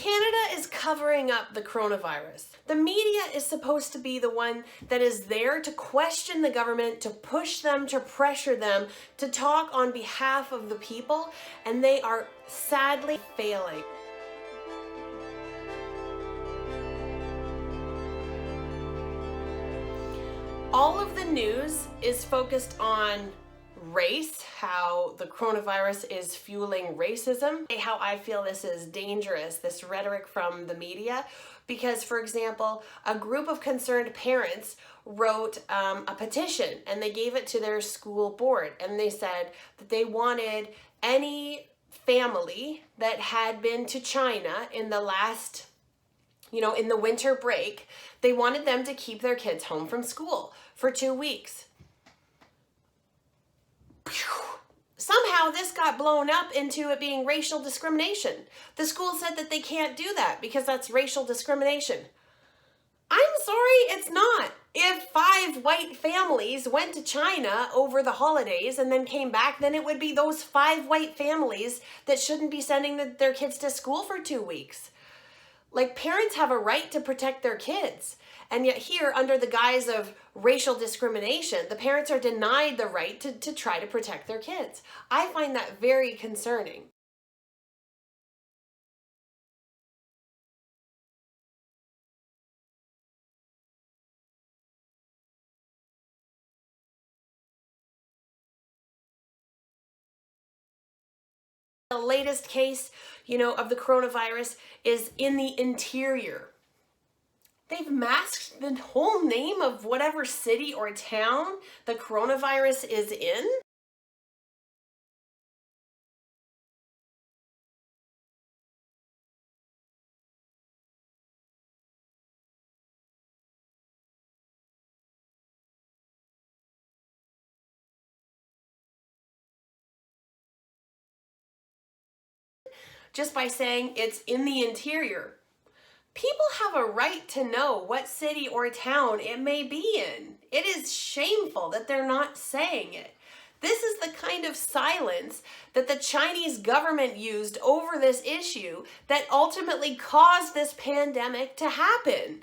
Canada is covering up the coronavirus. The media is supposed to be the one that is there to question the government, to push them, to pressure them, to talk on behalf of the people, and they are sadly failing. All of the news is focused on race, how the coronavirus is fueling racism, how I feel this is dangerous, this rhetoric from the media, because, for example, a group of concerned parents wrote a petition and they gave it to their school board, and they said that they wanted any family that had been to China in the last, in the winter break, they wanted them to keep their kids home from school for 2 weeks. Somehow this got blown up into it being racial discrimination. The school said that they can't do that because that's racial discrimination. I'm sorry, it's not. If 5 white families went to China over the holidays and then came back, then it would be those 5 white families that shouldn't be sending their kids to school for 2 weeks. Like, parents have a right to protect their kids. And yet here, under the guise of racial discrimination, the parents are denied the right to try to protect their kids. I find that very concerning. The latest case, of the coronavirus is in the interior. They've masked the whole name of whatever city or town the coronavirus is in. Just by saying it's in the interior. People have a right to know what city or town it may be in. It is shameful that they're not saying it. This is the kind of silence that the Chinese government used over this issue that ultimately caused this pandemic to happen.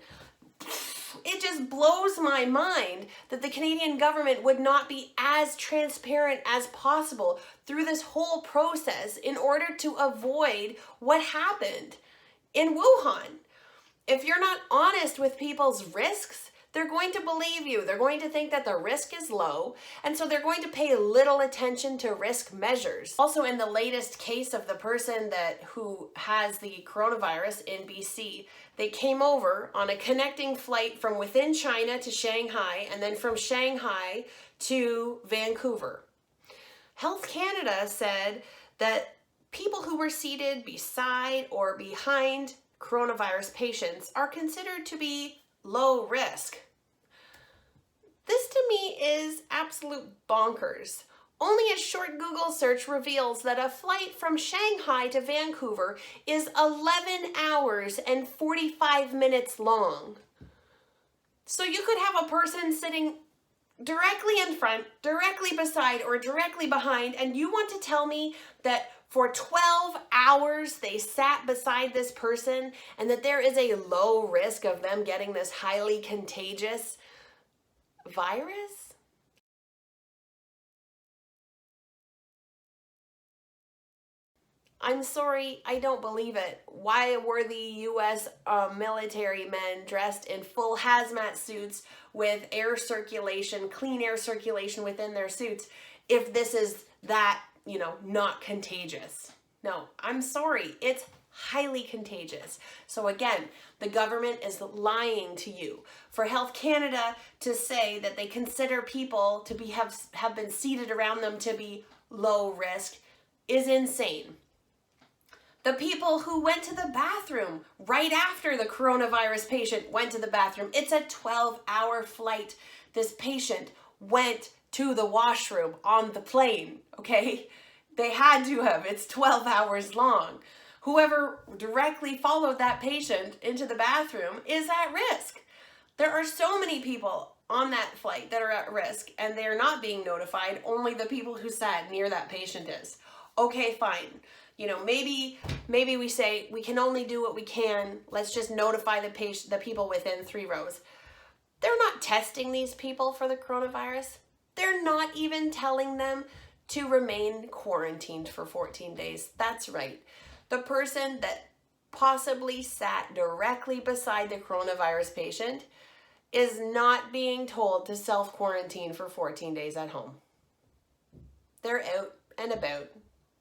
It just blows my mind that the Canadian government would not be as transparent as possible through this whole process in order to avoid what happened in Wuhan. If you're not honest with people's risks, they're going to believe you. They're going to think that the risk is low, and so they're going to pay little attention to risk measures. Also, in the latest case of the person who has the coronavirus in BC, they came over on a connecting flight from within China to Shanghai, and then from Shanghai to Vancouver. Health Canada said that people who were seated beside or behind coronavirus patients are considered to be low risk. This to me is absolute bonkers. Only a short Google search reveals that a flight from Shanghai to Vancouver is 11 hours and 45 minutes long. So you could have a person sitting directly in front, directly beside, or directly behind, and you want to tell me that for 12 hours they sat beside this person and that there is a low risk of them getting this highly contagious virus? I'm sorry, I don't believe it. Why were the U.S. military men dressed in full hazmat suits with air circulation, clean air circulation within their suits if this is that, not contagious? No, I'm sorry, it's highly contagious. So again, the government is lying to you. For Health Canada to say that they consider people to have been seated around them to be low risk is insane. The people who went to the bathroom right after the coronavirus patient went to the bathroom. It's a 12-hour flight. This patient went to the washroom on the plane, okay? They had to have. It's 12 hours long. Whoever directly followed that patient into the bathroom is at risk. There are so many people on that flight that are at risk, and they're not being notified. Only the people who sat near that patient is. Okay, fine. You know, maybe we say we can only do what we can. Let's just notify the people within 3 rows. They're not testing these people for the coronavirus. They're not even telling them to remain quarantined for 14 days. That's right. The person that possibly sat directly beside the coronavirus patient is not being told to self-quarantine for 14 days at home. They're out and about,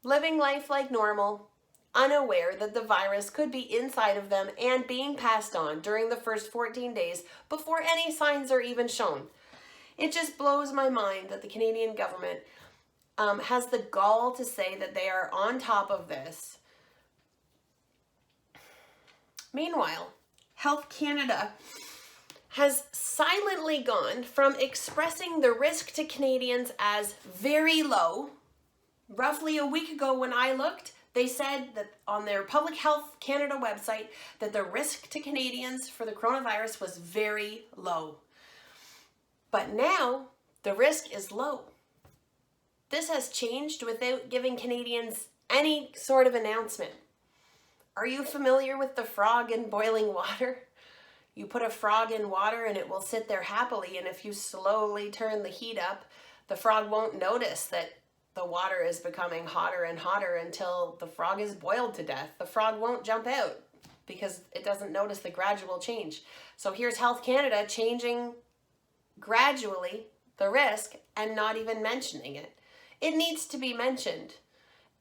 living life like normal, unaware that the virus could be inside of them and being passed on during the first 14 days before any signs are even shown. It just blows my mind that the Canadian government has the gall to say that they are on top of this. Meanwhile, Health Canada has silently gone from expressing the risk to Canadians as very low. Roughly a week ago when I looked, they said that on their Public Health Canada website that the risk to Canadians for the coronavirus was very low. But now the risk is low. This has changed without giving Canadians any sort of announcement. Are you familiar with the frog in boiling water? You put a frog in water and it will sit there happily, and if you slowly turn the heat up, the frog won't notice that the water is becoming hotter and hotter until the frog is boiled to death. The frog won't jump out because it doesn't notice the gradual change. So here's Health Canada changing gradually the risk and not even mentioning it. It needs to be mentioned.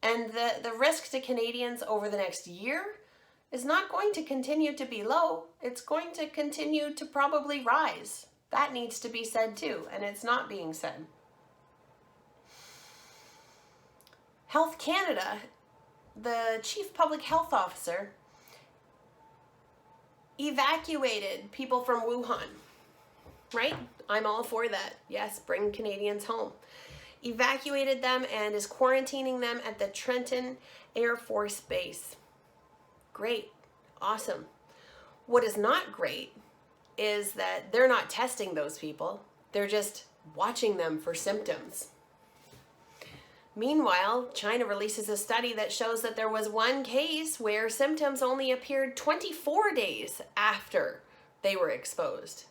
And the risk to Canadians over the next year is not going to continue to be low. It's going to continue to probably rise. That needs to be said too, and it's not being said. Health Canada, the Chief Public Health Officer, evacuated people from Wuhan, right? I'm all for that. Yes, bring Canadians home. Evacuated them and is quarantining them at the Trenton Air Force Base. Great. Awesome. What is not great is that they're not testing those people. They're just watching them for symptoms. Meanwhile, China releases a study that shows that there was one case where symptoms only appeared 24 days after they were exposed.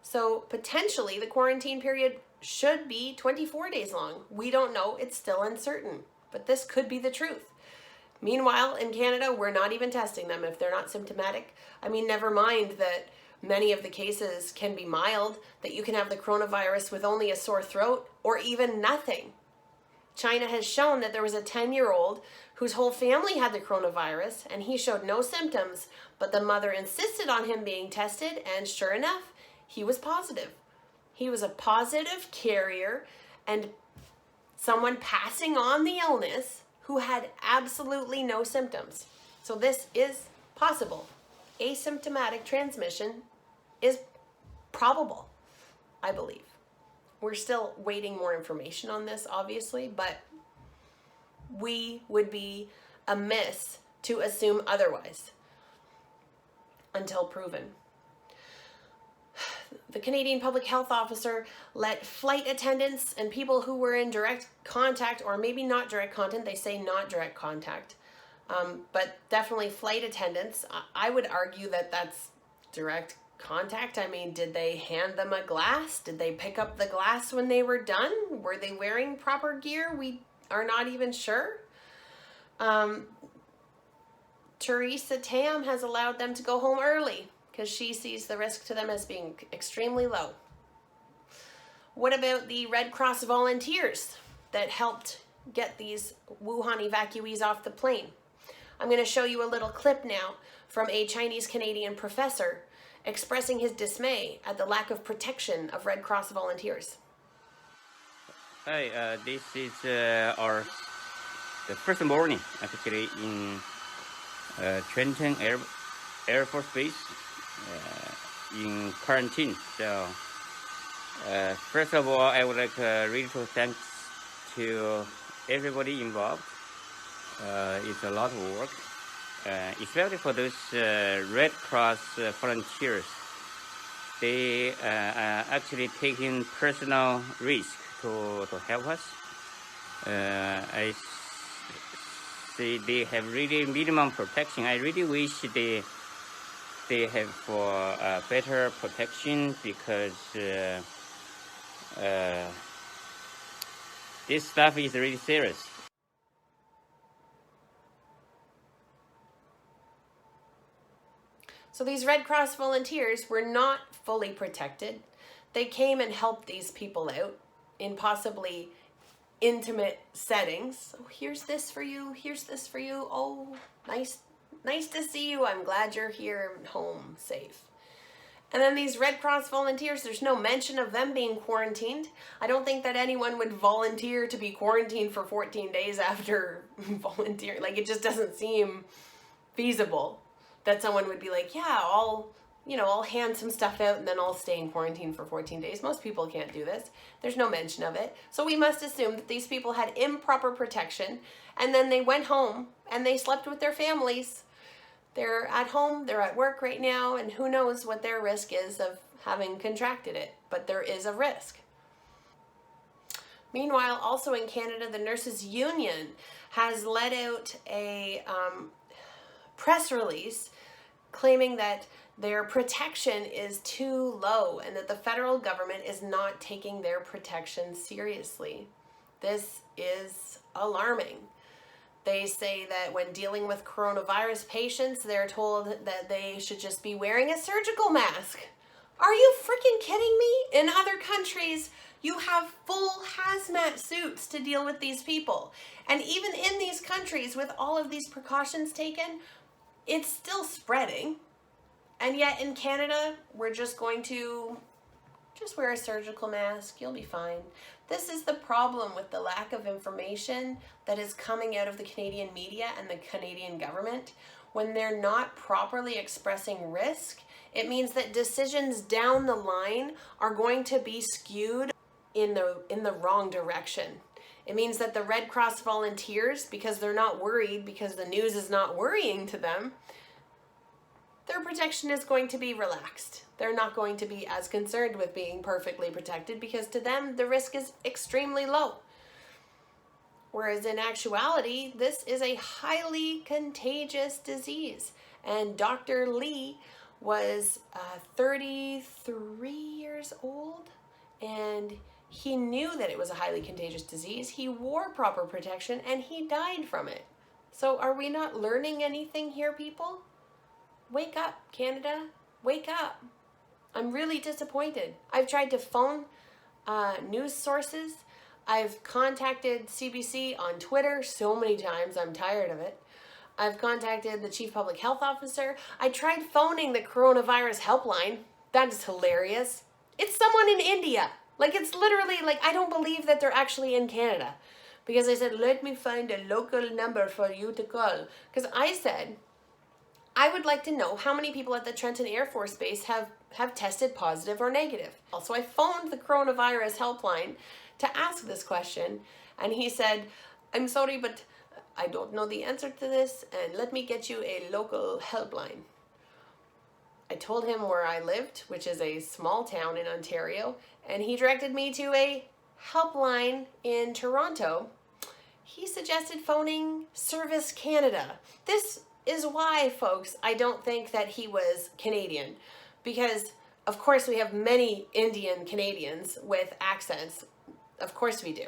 So potentially the quarantine period should be 24 days long. We don't know. It's still uncertain, but this could be the truth. Meanwhile, in Canada, we're not even testing them if they're not symptomatic. I mean, never mind that many of the cases can be mild, that you can have the coronavirus with only a sore throat or even nothing. China has shown that there was a 10-year-old whose whole family had the coronavirus and he showed no symptoms, but the mother insisted on him being tested, and sure enough, he was positive. He was a positive carrier and someone passing on the illness who had absolutely no symptoms. So this is possible. Asymptomatic transmission is probable, I believe. We're still waiting more information on this, obviously, but we would be amiss to assume otherwise until proven. The Canadian Public Health Officer let flight attendants and people who were in direct contact, or maybe not direct contact, they say not direct contact, but definitely flight attendants. I would argue that that's direct contact. I mean, did they hand them a glass? Did they pick up the glass when they were done? Were they wearing proper gear? We are not even sure. Theresa Tam has allowed them to go home early because she sees the risk to them as being extremely low. What about the Red Cross volunteers that helped get these Wuhan evacuees off the plane? I'm going to show you a little clip now from a Chinese-Canadian professor expressing his dismay at the lack of protection of Red Cross volunteers. Hi, this is the first morning actually in Trenton Air Force Base in quarantine. So first of all, I would like really to thank to everybody involved. It's a lot of work, especially for those Red Cross volunteers. They are actually taking personal risk to help us. they have really minimum protection. I really wish they have for better protection, because this stuff is really serious. So these Red Cross volunteers were not fully protected. They came and helped these people out in possibly intimate settings. Oh, here's this for you. Here's this for you. Oh, nice to see you. I'm glad you're here home safe. And then these Red Cross volunteers, there's no mention of them being quarantined. I don't think that anyone would volunteer to be quarantined for 14 days after volunteering. Like, it just doesn't seem feasible that someone would be like, yeah, I'll hand some stuff out and then I'll stay in quarantine for 14 days. Most people can't do this. There's no mention of it. So we must assume that these people had improper protection, and then they went home and they slept with their families. They're at home, they're at work right now, and who knows what their risk is of having contracted it, but there is a risk. Meanwhile, also in Canada, the Nurses Union has let out a press release claiming that their protection is too low and that the federal government is not taking their protection seriously. This is alarming. They say that when dealing with coronavirus patients, they're told that they should just be wearing a surgical mask. Are you freaking kidding me? In other countries, you have full hazmat suits to deal with these people. And even in these countries, with all of these precautions taken, it's still spreading. And yet in Canada, we're just going to just wear a surgical mask. You'll be fine. This is the problem with the lack of information that is coming out of the Canadian media and the Canadian government. When they're not properly expressing risk, it means that decisions down the line are going to be skewed in the wrong direction. It means that the Red Cross volunteers, because they're not worried, because the news is not worrying to them, their protection is going to be relaxed. They're not going to be as concerned with being perfectly protected because to them the risk is extremely low. Whereas in actuality, this is a highly contagious disease. And Dr. Lee was 33 years old, and he knew that it was a highly contagious disease. He wore proper protection and he died from it. So are we not learning anything here, people? Wake up, Canada. Wake up. I'm really disappointed. I've tried to phone news sources. I've contacted CBC on Twitter so many times. I'm tired of it. I've contacted the Chief Public Health Officer. I tried phoning the coronavirus helpline. That is hilarious. It's someone in India. Like, it's literally, like, I don't believe that they're actually in Canada. Because I said, let me find a local number for you to call. Because I said, I would like to know how many people at the Trenton Air Force Base have tested positive or negative. Also, I phoned the coronavirus helpline to ask this question, and he said, I'm sorry, but I don't know the answer to this, and let me get you a local helpline. I told him where I lived, which is a small town in Ontario, and he directed me to a helpline in Toronto. He suggested phoning Service Canada. This is why, folks, I don't think that he was Canadian, because of course we have many Indian Canadians with accents. Of course we do.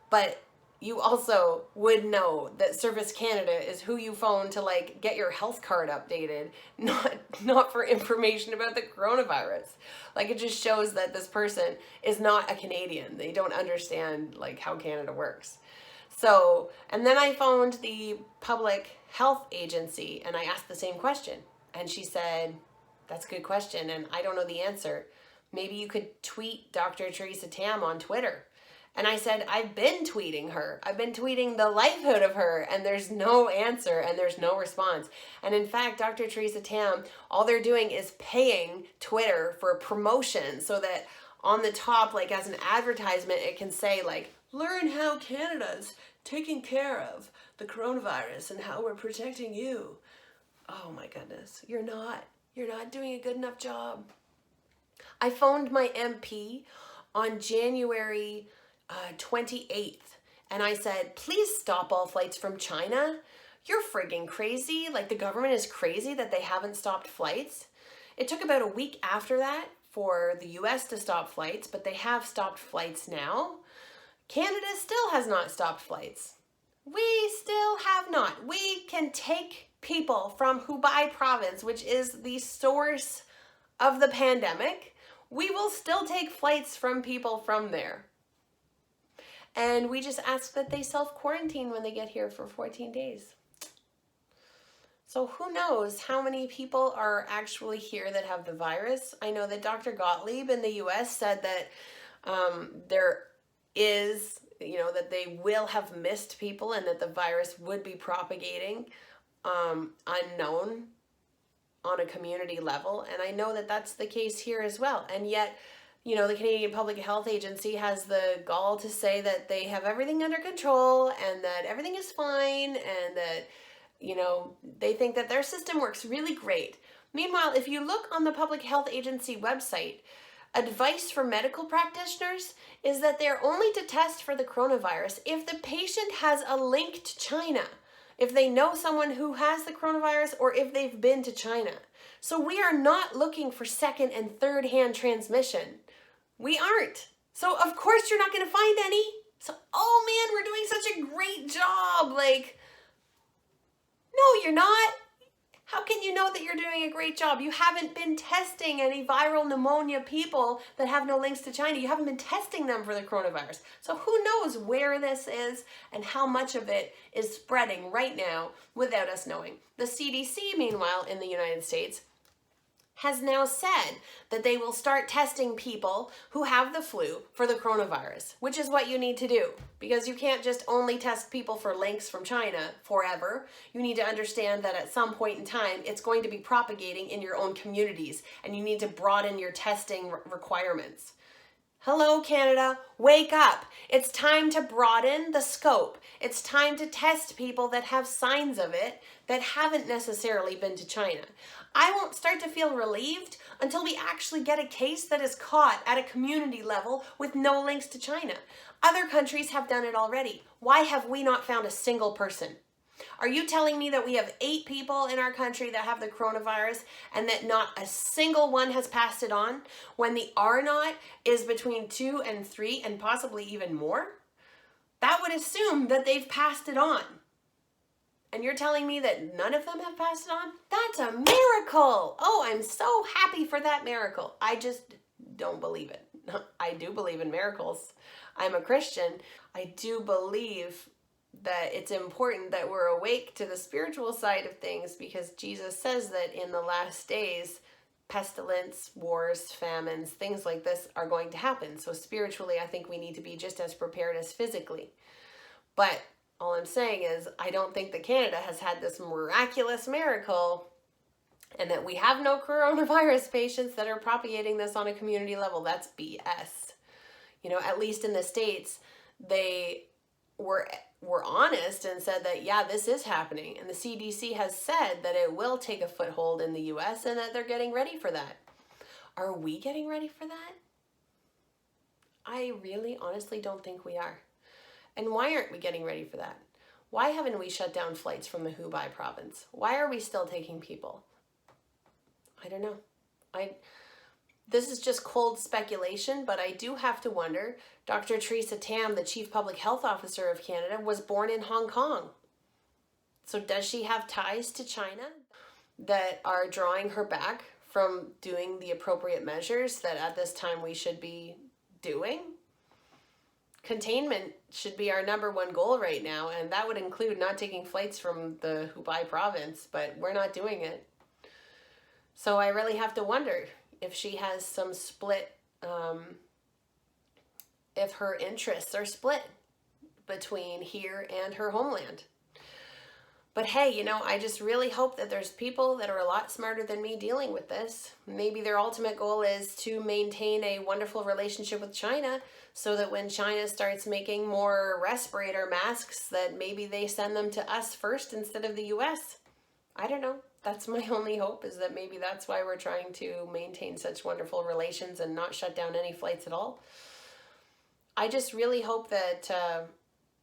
But you also would know that Service Canada is who you phone to, like, get your health card updated, not for information about the coronavirus. Like, it just shows that this person is not a Canadian. They don't understand, like, how Canada works. So, and then I phoned the Public Health Agency and I asked the same question. And she said, that's a good question and I don't know the answer. Maybe you could tweet Dr. Theresa Tam on Twitter. And I said, I've been tweeting her. I've been tweeting the life out of her and there's no answer and there's no response. And in fact, Dr. Theresa Tam, all they're doing is paying Twitter for promotion so that on the top, like as an advertisement, it can say like, learn how Canada's taking care of the coronavirus and how we're protecting you. Oh my goodness, you're not doing a good enough job. I phoned my MP on January 28th and I said, please stop all flights from China You're friggin' crazy. Like, the government is crazy that they haven't stopped flights. It took about a week after that for the US to stop flights, but they have stopped flights now. Canada still has not stopped flights. We still have not. We can take people from Hubei province, which is the source of the pandemic. We will still take flights from people from there. And we just ask that they self-quarantine when they get here for 14 days. So who knows how many people are actually here that have the virus. I know that Dr. Gottlieb in the US said that there is, that they will have missed people and that the virus would be propagating unknown on a community level. And I know that that's the case here as well. And yet, the Canadian Public Health Agency has the gall to say that they have everything under control and that everything is fine and that, they think that their system works really great. Meanwhile, if you look on the Public Health Agency website, advice for medical practitioners is that they're only to test for the coronavirus if the patient has a link to China, if they know someone who has the coronavirus, or if they've been to China. So we are not looking for second and third hand transmission. We aren't. So of course you're not going to find any. So, oh man, we're doing such a great job. Like, no, you're not. How can you know that you're doing a great job? You haven't been testing any viral pneumonia people that have no links to China. You haven't been testing them for the coronavirus. So who knows where this is and how much of it is spreading right now without us knowing. The CDC, meanwhile, in the United States, has now said that they will start testing people who have the flu for the coronavirus, which is what you need to do, because you can't just only test people for links from China forever. You need to understand that at some point in time, it's going to be propagating in your own communities, and you need to broaden your testing requirements. Hello, Canada, wake up. It's time to broaden the scope. It's time to test people that have signs of it that haven't necessarily been to China. I won't start to feel relieved until we actually get a case that is caught at a community level with no links to China. Other countries have done it already. Why have we not found a single person? Are you telling me that we have 8 people in our country that have the coronavirus and that not a single one has passed it on, when the R0 is between 2 and 3 and possibly even more? That would assume that they've passed it on. And you're telling me that none of them have passed it on? That's a miracle. Oh, I'm so happy for that miracle. I just don't believe it. I do believe in miracles. I'm a Christian. I do believe that it's important that we're awake to the spiritual side of things, because Jesus says that in the last days, pestilence, wars, famines, things like this are going to happen. So spiritually, I think we need to be just as prepared as physically. But all I'm saying is, I don't think that Canada has had this miraculous miracle and that we have no coronavirus patients that are propagating this on a community level. That's BS. At least in the States, they were honest and said that, yeah, this is happening. And the CDC has said that it will take a foothold in the US and that they're getting ready for that. Are we getting ready for that? I really honestly don't think we are. And why aren't we getting ready for that? Why haven't we shut down flights from the Hubei province? Why are we still taking people? I don't know. This is just cold speculation, but I do have to wonder. Dr. Theresa Tam, the Chief Public Health Officer of Canada, was born in Hong Kong. So does she have ties to China that are drawing her back from doing the appropriate measures that at this time we should be doing? Containment should be our #1 goal right now, and that would include not taking flights from the Hubei province, but we're not doing it. So I really have to wonder if she has some split, if her interests are split between here and her homeland. But hey, I just really hope that there's people that are a lot smarter than me dealing with this. Maybe their ultimate goal is to maintain a wonderful relationship with China, so that when China starts making more respirator masks, that maybe they send them to us first instead of the US. I don't know. That's my only hope, is that maybe that's why we're trying to maintain such wonderful relations and not shut down any flights at all. I just really hope that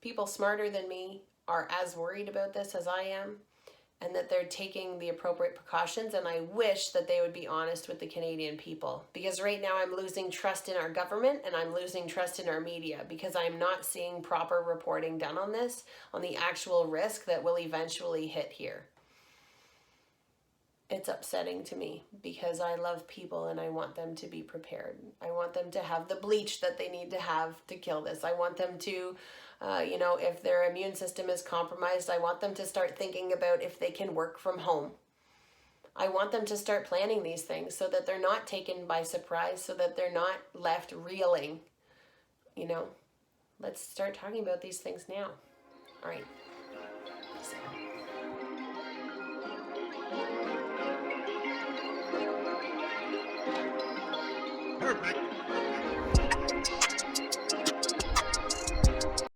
people smarter than me are as worried about this as I am, and that they're taking the appropriate precautions. And I wish that they would be honest with the Canadian people, because right now I'm losing trust in our government and I'm losing trust in our media, because I'm not seeing proper reporting done on this, on the actual risk that will eventually hit here. It's upsetting to me, because I love people and I want them to be prepared. I want them to have the bleach that they need to have to kill this. I want them to, if their immune system is compromised, I want them to start thinking about if they can work from home. I want them to start planning these things so that they're not taken by surprise, so that they're not left reeling. Let's start talking about these things now. All right. Peace out.